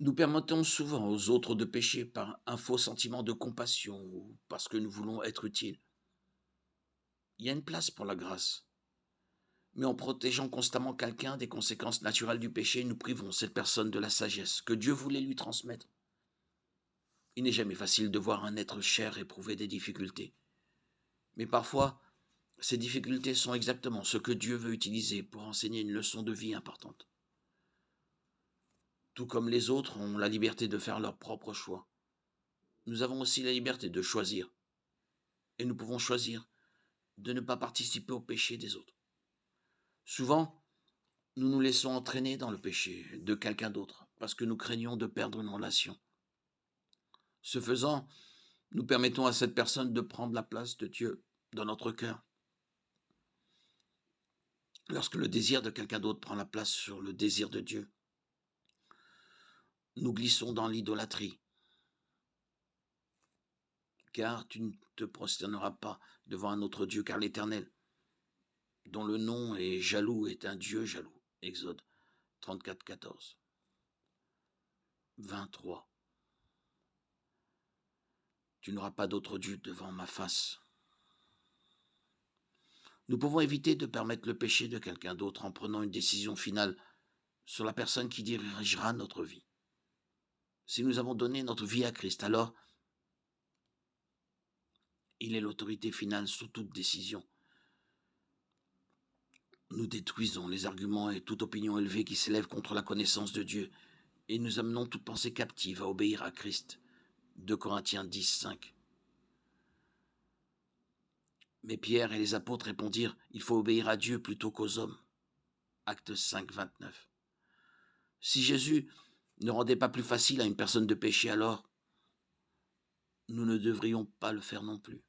Nous permettons souvent aux autres de pécher par un faux sentiment de compassion ou parce que nous voulons être utiles. Il y a une place pour la grâce, mais en protégeant constamment quelqu'un des conséquences naturelles du péché, nous privons cette personne de la sagesse que Dieu voulait lui transmettre. Il n'est jamais facile de voir un être cher éprouver des difficultés, mais parfois, ces difficultés sont exactement ce que Dieu veut utiliser pour enseigner une leçon de vie importante. Tout comme les autres ont la liberté de faire leur propre choix, nous avons aussi la liberté de choisir, et nous pouvons choisir de ne pas participer au péché des autres. Souvent, nous nous laissons entraîner dans le péché de quelqu'un d'autre parce que nous craignons de perdre une relation. Ce faisant, nous permettons à cette personne de prendre la place de Dieu dans notre cœur. Lorsque le désir de quelqu'un d'autre prend la place sur le désir de Dieu, nous glissons dans l'idolâtrie, car tu ne te prosterneras pas devant un autre Dieu, car l'Éternel, dont le nom est jaloux, est un Dieu jaloux. Exode 34, 14, 23. Tu n'auras pas d'autre Dieu devant ma face. Nous pouvons éviter de permettre le péché de quelqu'un d'autre en prenant une décision finale sur la personne qui dirigera notre vie. Si nous avons donné notre vie à Christ, alors il est l'autorité finale sur toute décision. Nous détruisons les arguments et toute opinion élevée qui s'élève contre la connaissance de Dieu, et nous amenons toute pensée captive à obéir à Christ. 2 Corinthiens 10, 5. Mais Pierre et les apôtres répondirent, il faut obéir à Dieu plutôt qu'aux hommes. Actes 5, 29. Si Jésus ne rendait pas plus facile à une personne de pécher, alors nous ne devrions pas le faire non plus.